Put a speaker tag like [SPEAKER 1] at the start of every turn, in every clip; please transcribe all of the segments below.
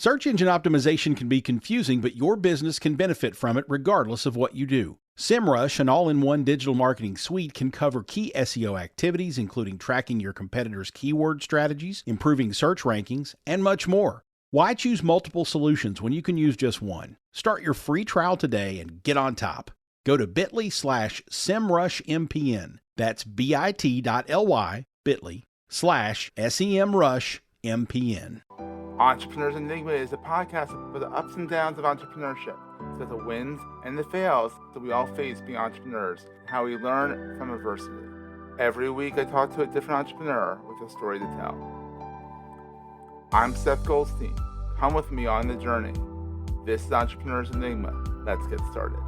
[SPEAKER 1] Search engine optimization can be confusing, but your business can benefit from it regardless of what you do. SEMrush, an all-in-one digital marketing suite, can cover key SEO activities, including tracking your competitors' keyword strategies, improving search rankings, and much more. Why choose multiple solutions when you can use just one? Start your free trial today and get on top. Go to bit.ly/SEMrushMPN. That's bit.ly, bit.ly/SEMrushMPN.
[SPEAKER 2] Entrepreneurs Enigma is a podcast for the ups and downs of entrepreneurship. So the wins and the fails that we all face being entrepreneurs, and how we learn from adversity. Every week I talk to a different entrepreneur with a story to tell. I'm Seth Goldstein. Come with me on the journey. This is Entrepreneurs Enigma. Let's get started.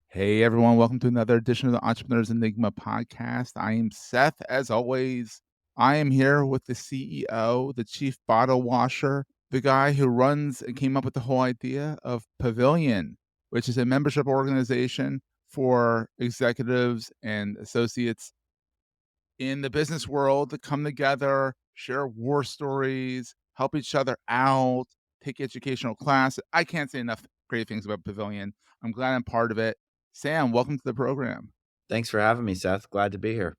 [SPEAKER 2] Hey everyone, welcome to another edition of the Entrepreneurs Enigma podcast. I am Seth. As always, I am here with the CEO, the chief bottle washer, the guy who runs and came up with the whole idea of Pavilion, which is a membership organization for executives and associates in the business world to come together, share war stories, help each other out, take educational classes. I can't say enough great things about Pavilion. I'm glad I'm part of it. Sam, welcome to the program.
[SPEAKER 3] Thanks for having me, Seth. Glad to be here.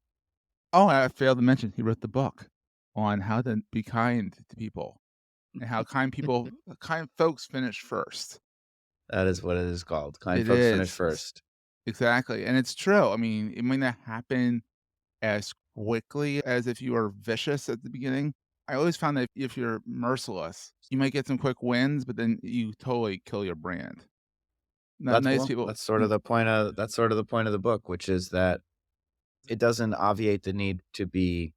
[SPEAKER 2] Oh, I failed to mention he wrote the book on how to be kind to people and how kind folks finish first.
[SPEAKER 3] That is what it is called. Kind
[SPEAKER 2] It
[SPEAKER 3] folks
[SPEAKER 2] is.
[SPEAKER 3] finish first.
[SPEAKER 2] Exactly. And it's true. I mean, it might not happen as quickly as if you are vicious at the beginning. I always found that if you're merciless, you might get some quick wins, but then you totally kill your brand. People.
[SPEAKER 3] That's sort of the point of the book, which is that it doesn't obviate the need to be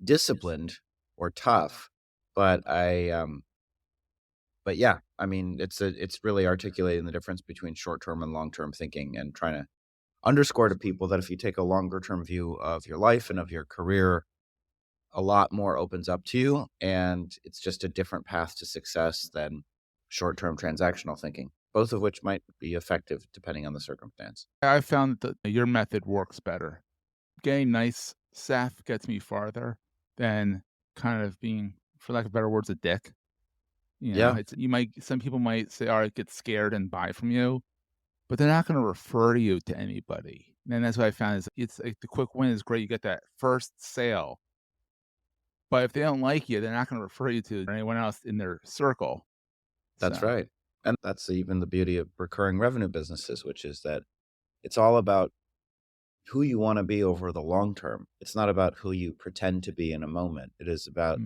[SPEAKER 3] disciplined or tough, but yeah, I mean, it's really articulating the difference between short-term and long-term thinking and trying to underscore to people that if you take a longer-term view of your life and of your career, a lot more opens up to you, and it's just a different path to success than short-term transactional thinking, both of which might be effective depending on the circumstance.
[SPEAKER 2] I found that your method works better. Getting nice, Seth, gets me farther than kind of being, for lack of better words, a dick. Some people might say, all right, get scared and buy from you, but they're not going to refer you to anybody. And that's what I found is it's like the quick win is great. You get that first sale, but if they don't like you, they're not going to refer you to anyone else in their circle.
[SPEAKER 3] That's right. And that's even the beauty of recurring revenue businesses, which is that it's all about who you want to be over the long term. It's not about who you pretend to be in a moment. It is about,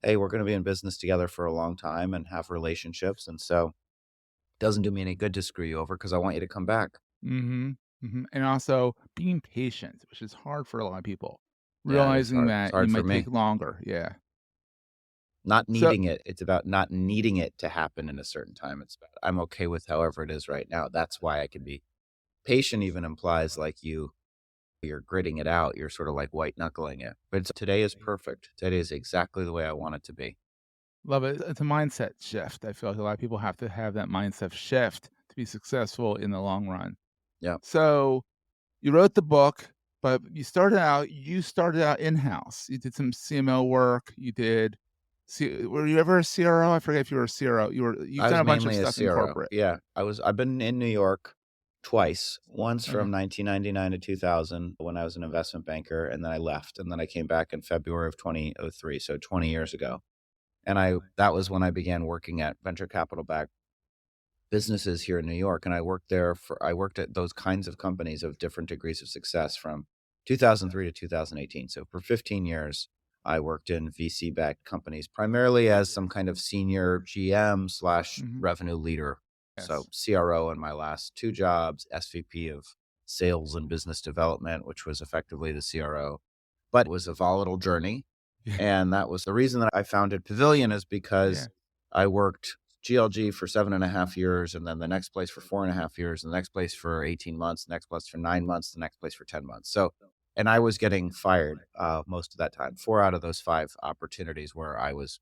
[SPEAKER 3] hey, we're going to be in business together for a long time and have relationships. And so it doesn't do me any good to screw you over because I want you to come back.
[SPEAKER 2] And also being patient, which is hard for a lot of people. Realizing that you might take longer. Yeah.
[SPEAKER 3] Not needing it. It's about not needing it to happen in a certain time. It's about, I'm okay with however it is right now. That's why I can be patient. Even implies like you're gritting it out. You're sort of like white knuckling it. But today is perfect. Today is exactly the way I want it to be.
[SPEAKER 2] Love it. It's a mindset shift. I feel like a lot of people have to have that mindset shift to be successful in the long run.
[SPEAKER 3] Yeah.
[SPEAKER 2] So you wrote the book, but you started out in-house. You did some CMO work. You did. Were you ever a CRO? I forget if you were a CRO. You've done a bunch of stuff in corporate.
[SPEAKER 3] Yeah, I've been in New York twice. Once from 1999 to 2000 when I was an investment banker, and then I left, and then I came back in February of 2003, so 20 years ago. And that was when I began working at venture capital backed businesses here in New York, and I worked at those kinds of companies of different degrees of success from 2003 to 2018. So for 15 years. I worked in VC-backed companies, primarily as some kind of senior GM / revenue leader. Yes. So CRO in my last two jobs, SVP of sales and business development, which was effectively the CRO. But it was a volatile journey. Yeah. And that was the reason that I founded Pavilion is because I worked GLG for 7.5 years, and then the next place for 4.5 years, and the next place for 18 months, the next place for 9 months, the next place for 10 months. And I was getting fired most of that time. 4 out of those 5 opportunities where I was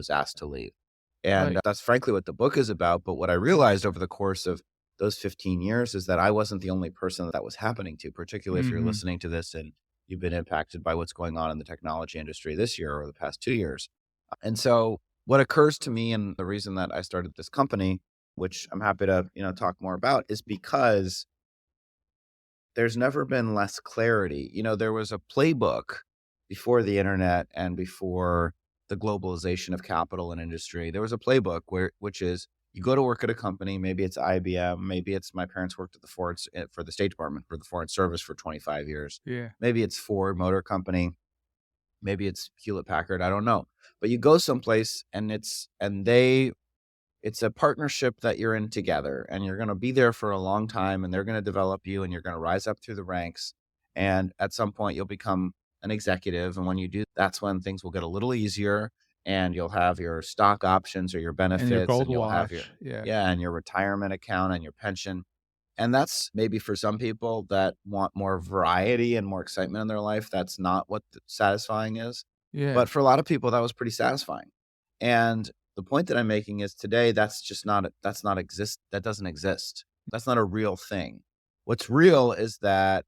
[SPEAKER 3] asked to leave. And that's frankly what the book is about. But what I realized over the course of those 15 years is that I wasn't the only person that was happening to, particularly if you're
[SPEAKER 2] Mm-hmm.
[SPEAKER 3] listening to this and you've been impacted by what's going on in the technology industry this year or the past 2 years. And so what occurs to me, and the reason that I started this company, which I'm happy to, talk more about, is because there's never been less clarity. There was a playbook before the internet and before the globalization of capital and industry. There was a playbook which is you go to work at a company, maybe it's IBM, maybe it's my parents worked at for the State Department, for the Foreign Service for 25 years.
[SPEAKER 2] Yeah.
[SPEAKER 3] Maybe it's Ford Motor Company, maybe it's Hewlett Packard, I don't know. But you go someplace and it's a partnership that you're in together, and you're going to be there for a long time, and they're going to develop you, and you're going to rise up through the ranks. And at some point you'll become an executive. And when you do, that's when things will get a little easier, and you'll have your stock options or your benefits,
[SPEAKER 2] And your gold
[SPEAKER 3] you'll have
[SPEAKER 2] watch.
[SPEAKER 3] and your retirement account and your pension. And that's maybe for some people that want more variety and more excitement in their life. That's not what satisfying is.
[SPEAKER 2] Yeah.
[SPEAKER 3] But for a lot of people, that was pretty satisfying. And the point that I'm making is today, that doesn't exist. That's not a real thing. What's real is that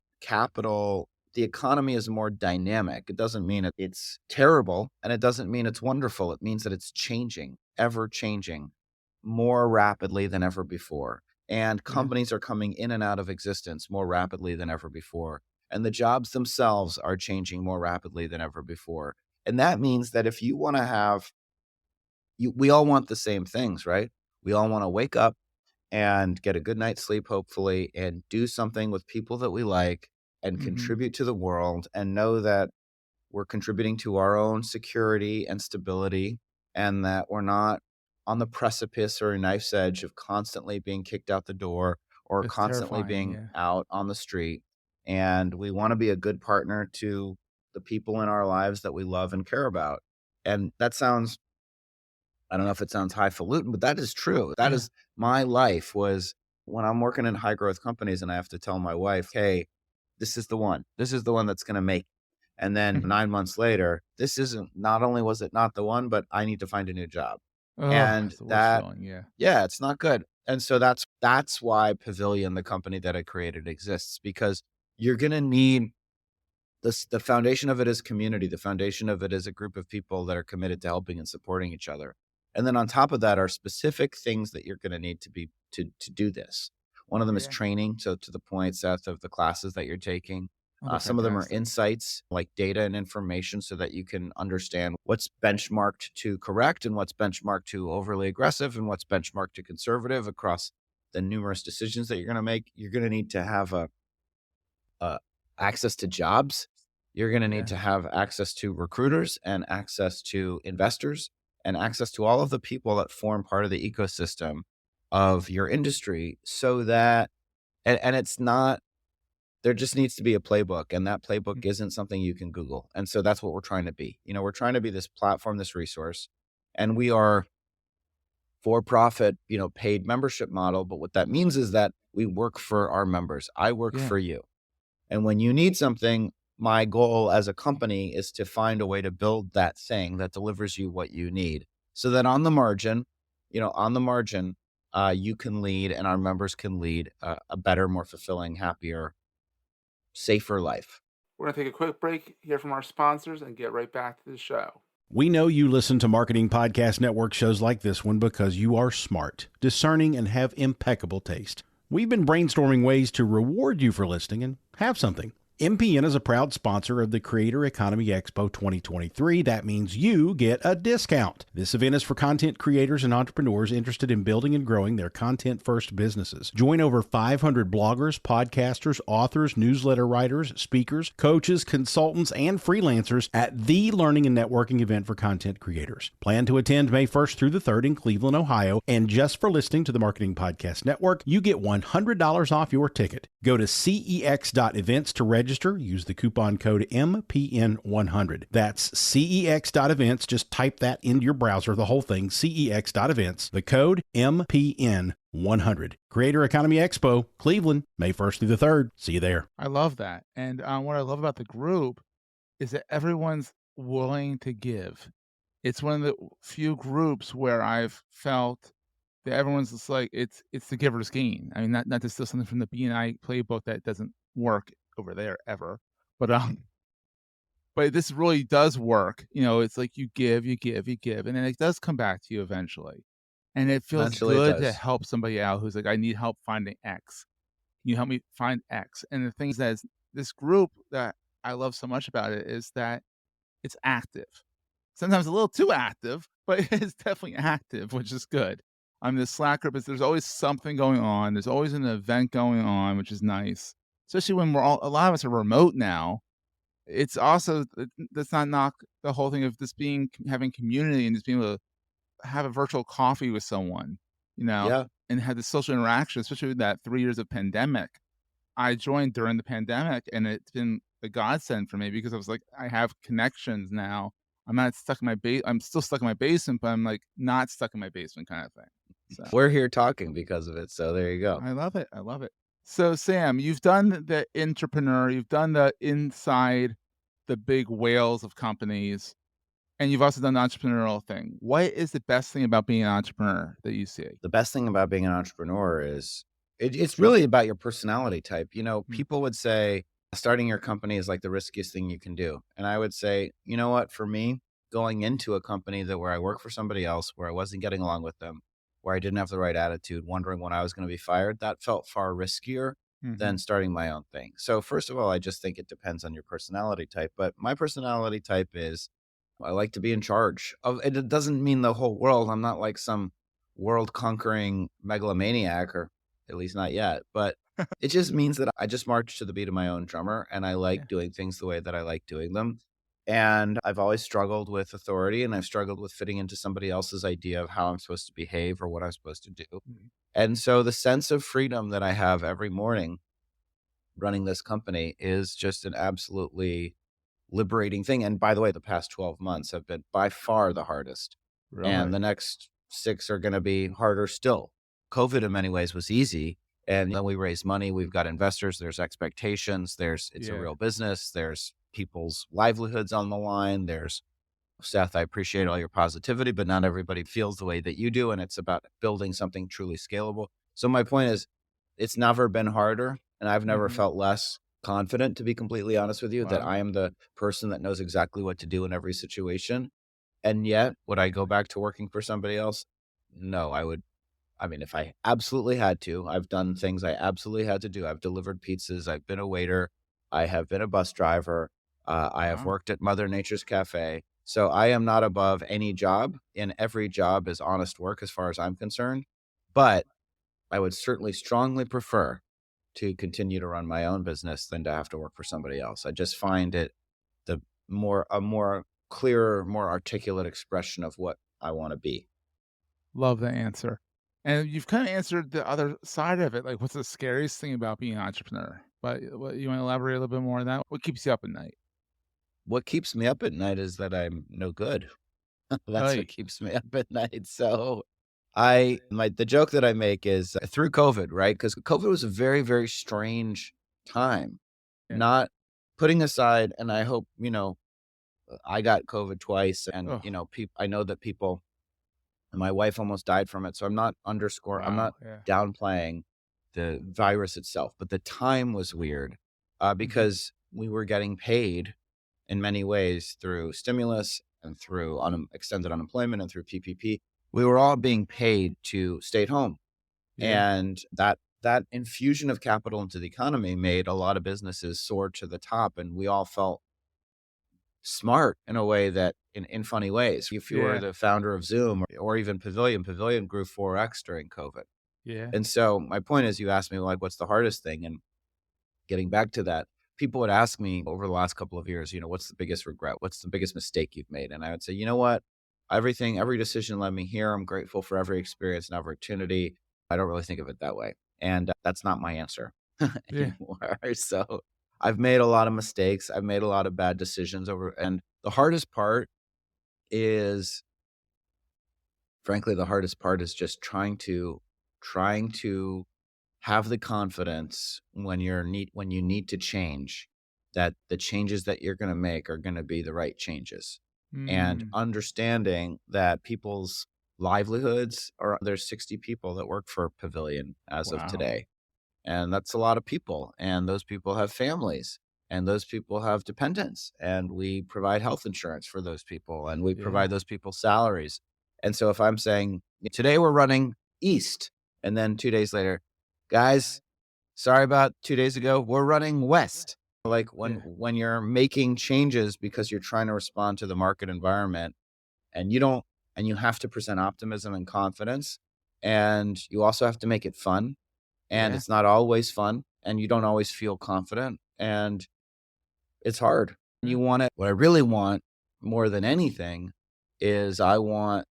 [SPEAKER 3] the economy is more dynamic. It doesn't mean it's terrible, and it doesn't mean it's wonderful. It means that it's changing, ever changing, more rapidly than ever before. And companies are coming in and out of existence more rapidly than ever before. And the jobs themselves are changing more rapidly than ever before. And that means that if you want to we all want the same things, right? We all want to wake up and get a good night's sleep, hopefully, and do something with people that we like and contribute to the world, and know that we're contributing to our own security and stability, and that we're not on the precipice or a knife's edge of constantly being kicked out the door or
[SPEAKER 2] It's
[SPEAKER 3] constantly
[SPEAKER 2] terrifying,
[SPEAKER 3] being out on the street. And we want to be a good partner to the people in our lives that we love and care about. And that sounds, I don't know if it sounds highfalutin, but that is true. That is my life. Was when I'm working in high growth companies and I have to tell my wife, hey, this is the one that's going to make it. And then 9 months later, not only was it not the one, but I need to find a new job. And
[SPEAKER 2] it's the worst feeling,
[SPEAKER 3] it's not good. And so that's why Pavilion, the company that I created, exists, because you're going to need the foundation of it is community. The foundation of it is a group of people that are committed to helping and supporting each other. And then on top of that are specific things that you're going to need to do this. One of them is training. So to the point, Seth, of the classes that you're taking, some of them are insights, like data and information, so that you can understand what's benchmarked to correct and what's benchmarked to overly aggressive and what's benchmarked to conservative across the numerous decisions that you're going to make. You're going to need to have access to jobs. You're going to need to have access to recruiters and access to investors and access to all of the people that form part of the ecosystem of your industry, so that, and it's not, there just needs to be a playbook, and that playbook isn't something you can Google. And so that's what we're trying to be. We're trying to be this platform, this resource, and we are for-profit, paid membership model. But what that means is that we work for our members. I work for you. And when you need something, my goal as a company is to find a way to build that thing that delivers you what you need, so that on the margin, you can lead and our members can lead a better, more fulfilling, happier, safer life.
[SPEAKER 2] We're going to take a quick break, hear from our sponsors, and get right back to the show.
[SPEAKER 1] We know you listen to Marketing Podcast Network shows like this one because you are smart, discerning, and have impeccable taste. We've been brainstorming ways to reward you for listening and have something. MPN is a proud sponsor of the Creator Economy Expo 2023. That means you get a discount. This event is for content creators and entrepreneurs interested in building and growing their content-first businesses. Join over 500 bloggers, podcasters, authors, newsletter writers, speakers, coaches, consultants, and freelancers at the learning and networking event for content creators. Plan to attend May 1st through the 3rd in Cleveland, Ohio, and just for listening to the Marketing Podcast Network, you get $100 off your ticket. Go to cex.events to register. Use the coupon code MPN100. That's cex.events. Just type that into your browser, the whole thing, cex.events, the code MPN100. Creator Economy Expo, Cleveland, May 1st through the 3rd. See you there.
[SPEAKER 2] I love that. And what I love about the group is that everyone's willing to give. It's one of the few groups where I've felt everyone's just like, it's the giver's gain. I mean, not to steal something from the B&I playbook that doesn't work over there ever, but but this really does work. It's like you give, and then it does come back to you eventually. And it feels
[SPEAKER 3] Eventually it
[SPEAKER 2] good to
[SPEAKER 3] does.
[SPEAKER 2] help somebody out who's like, I need help finding X. Can you help me find X? And the things that this group that I love so much about it is that it's active. Sometimes a little too active, but it's definitely active, which is good. I'm the Slack group is there's always something going on. There's always an event going on, which is nice. Especially when a lot of us are remote now. It's also let's not knock the whole thing of this being having community and just being able to have a virtual coffee with someone, you know,
[SPEAKER 3] Yeah.
[SPEAKER 2] and have the social interaction, especially with that 3 years of pandemic. I joined during the pandemic, and it's been a godsend for me because I was like, I have connections now. I'm not stuck in my I'm still stuck in my basement, but I'm like not stuck in my basement kind of thing. So
[SPEAKER 3] We're here talking because of it. So there you go.
[SPEAKER 2] I love it. I love it. So Sam, you've done the entrepreneur, you've done the inside the big whales of companies, and you've also done the entrepreneurial thing. What is the best thing about being an entrepreneur that you see?
[SPEAKER 3] The best thing about being an entrepreneur is it's really about your personality type.
[SPEAKER 2] Mm.
[SPEAKER 3] People would say starting your company is like the riskiest thing you can do. And I would say, you know what, for me, going into a company where I work for somebody else, where I wasn't getting along with them, where I didn't have the right attitude, wondering when I was going to be fired, that felt far riskier than
[SPEAKER 2] Mhm.
[SPEAKER 3] starting my own thing. So first of all, I just think it depends on your personality type. But my personality type is I like to be in charge of it. It doesn't mean the whole world. I'm not like some world conquering megalomaniac, or at least not yet. But it just means that I just march to the beat of my own drummer, and I
[SPEAKER 2] Yeah.
[SPEAKER 3] like doing things the way that I like doing them. And I've always struggled with authority, and I've struggled with fitting into somebody else's idea of how I'm supposed to behave or what I'm supposed to do.
[SPEAKER 2] Mhm.
[SPEAKER 3] And so the sense of freedom that I have every morning running this company is just an absolutely liberating thing. And by the way, the past 12 months have been by far the hardest. And the
[SPEAKER 2] Really?
[SPEAKER 3] next 6 are going to be harder still. COVID in many ways was easy. And then we raised money. We've got investors. There's expectations. It's a
[SPEAKER 2] Yeah.
[SPEAKER 3] real business. There's people's livelihoods on the line. There's Seth, I appreciate all your positivity, but not everybody feels the way that you do. And it's about building something truly scalable. So my point is, it's never been harder. And I've never
[SPEAKER 2] Mhm.
[SPEAKER 3] felt less confident, to be completely honest with you, that
[SPEAKER 2] Wow.
[SPEAKER 3] I am the person that knows exactly what to do in every situation. And yet, would I go back to working for somebody else? No, I would. I mean, if I absolutely had to, I've done things I absolutely had to do. I've delivered pizzas. I've been a waiter. I have been a bus driver. I have
[SPEAKER 2] Wow.
[SPEAKER 3] worked at Mother Nature's Cafe. So I am not above any job, and every job is honest work as far as I'm concerned. But I would certainly strongly prefer to continue to run my own business than to have to work for somebody else. I just find it a more clearer, more articulate expression of what I want to be.
[SPEAKER 2] Love the answer. And you've kind of answered the other side of it. Like, what's the scariest thing about being an entrepreneur? But you want to elaborate a little bit more on that? What keeps you up at night?
[SPEAKER 3] What keeps me up at night is that I'm no good. That's what
[SPEAKER 2] Right.
[SPEAKER 3] keeps me up at night. So the joke that I make is through COVID, right? Because COVID was a very, very strange time.
[SPEAKER 2] Yeah.
[SPEAKER 3] Not putting aside, and I hope, I got COVID twice, and,
[SPEAKER 2] Oh,
[SPEAKER 3] I know that people, my wife almost died from it. So I'm
[SPEAKER 2] wow.
[SPEAKER 3] not
[SPEAKER 2] Yeah.
[SPEAKER 3] downplaying the virus itself, but the time was weird
[SPEAKER 2] Mhm.
[SPEAKER 3] because we were getting paid in many ways through stimulus and through extended unemployment and through PPP. We were all being paid to stay at home.
[SPEAKER 2] Yeah.
[SPEAKER 3] And that infusion of capital into the economy made a lot of businesses soar to the top. And we all felt smart in a way that in funny ways. If you were
[SPEAKER 2] Yeah.
[SPEAKER 3] the founder of Zoom or even Pavilion grew 4x during COVID.
[SPEAKER 2] Yeah.
[SPEAKER 3] And so my point is, you asked me, like, what's the hardest thing? And getting back to that, people would ask me over the last couple of years, what's the biggest regret? What's the biggest mistake you've made? And I would say, you know what? Every decision led me here. I'm grateful for every experience and opportunity. I don't really think of it that way. And that's not my answer
[SPEAKER 2] Yeah.
[SPEAKER 3] anymore. So I've made a lot of mistakes. I've made a lot of bad decisions and the hardest part is, frankly, the hardest part is just trying to have the confidence when you need to change, that the changes that you're going to make are going to be the right changes, and
[SPEAKER 2] Mm.
[SPEAKER 3] understanding that people's livelihoods are, there's 60 people that work for Pavilion as of
[SPEAKER 2] Wow.
[SPEAKER 3] today. And that's a lot of people. And those people have families and those people have dependents. And we provide health insurance for those people and we provide those people salaries. And so if I'm saying today we're running east and then 2 days later, guys, sorry about 2 days ago, we're running west. Like when you're making changes because you're trying to respond to the market environment and you have to present optimism and confidence, and you also have to make it fun. And it's not always fun and you don't always feel confident and it's hard. You want it. What I really want more than anything is I want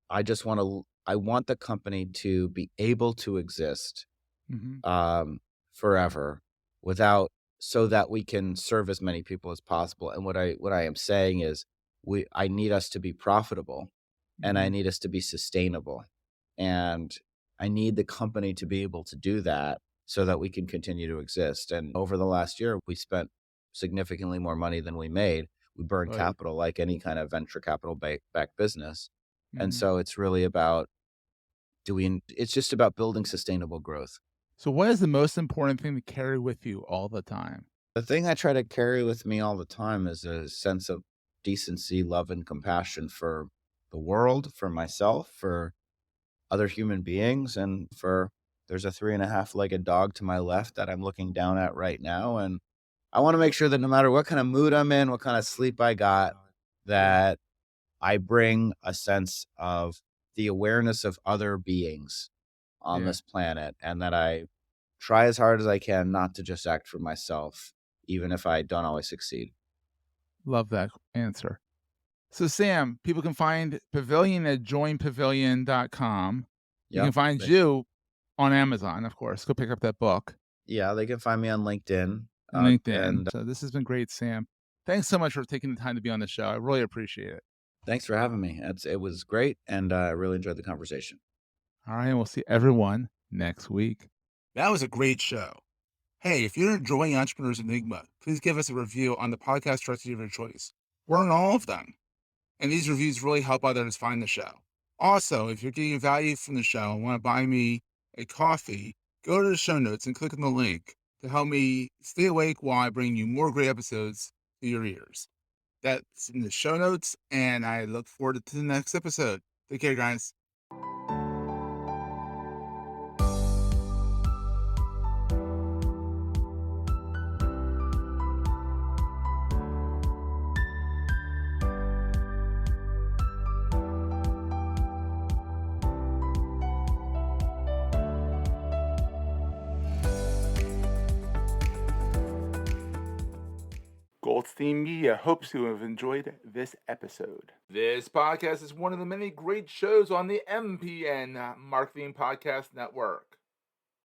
[SPEAKER 3] the company to be able to exist forever so that we can serve as many people as possible. And what I am saying is I need us to be profitable and I need us to be sustainable. And I need the company to be able to do that so that we can continue to exist. And over the last year, we spent significantly more money than we made. We burned capital like any kind of venture capital backed business. And so it's really about it's just about building sustainable growth.
[SPEAKER 2] So what is the most important thing to carry with you all the time?
[SPEAKER 3] The thing I try to carry with me all the time is a sense of decency, love, and compassion for the world, for myself, for other human beings, and there's a 3.5-legged dog to my left that I'm looking down at right now. And I want to make sure that no matter what kind of mood I'm in, what kind of sleep I got, that I bring a sense of the awareness of other beings on this planet, and that I try as hard as I can not to just act for myself, even if I don't always succeed.
[SPEAKER 2] Love that answer. So Sam, people can find Pavilion at joinpavilion.com. You can find you on Amazon, of course. Go pick up that book.
[SPEAKER 3] Yeah, they can find me on LinkedIn.
[SPEAKER 2] So this has been great, Sam. Thanks so much for taking the time to be on the show. I really appreciate it.
[SPEAKER 3] Thanks for having me. It was great, and I really enjoyed the conversation.
[SPEAKER 2] All right, and we'll see everyone next week. That was a great show. Hey, if you're enjoying Entrepreneurs Enigma, please give us a review on the podcast directory of your choice. We're on all of them. And these reviews really help others find the show. Also, if you're getting value from the show and want to buy me a coffee, go to the show notes and click on the link to help me stay awake while I bring you more great episodes to your ears. That's in the show notes, and I look forward to the next episode. Take care, guys. Goldstein Media hopes you have enjoyed this episode. This podcast is one of the many great shows on the MPN Marketing Podcast Network.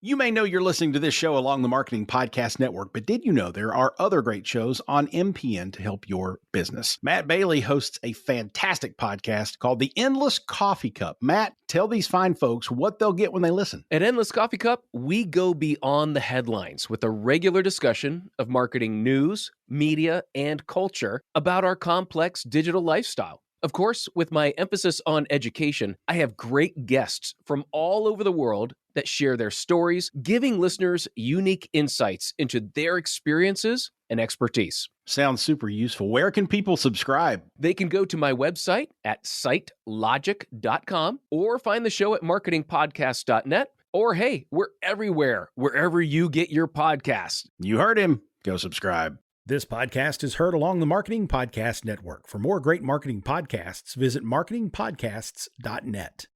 [SPEAKER 1] You may know you're listening to this show along the Marketing Podcast Network, but did you know there are other great shows on MPN to help your business? Matt Bailey hosts a fantastic podcast called The Endless Coffee Cup. Matt, tell these fine folks what they'll get when they listen.
[SPEAKER 4] At Endless Coffee Cup, we go beyond the headlines with a regular discussion of marketing news, media, and culture about our complex digital lifestyle. Of course, with my emphasis on education, I have great guests from all over the world that share their stories, giving listeners unique insights into their experiences and expertise.
[SPEAKER 1] Sounds super useful. Where can people subscribe?
[SPEAKER 4] They can go to my website at sitelogic.com or find the show at marketingpodcast.net. Or hey, we're everywhere, wherever you get your podcasts.
[SPEAKER 1] You heard him. Go subscribe. This podcast is heard along the Marketing Podcast Network. For more great marketing podcasts, visit marketingpodcasts.net.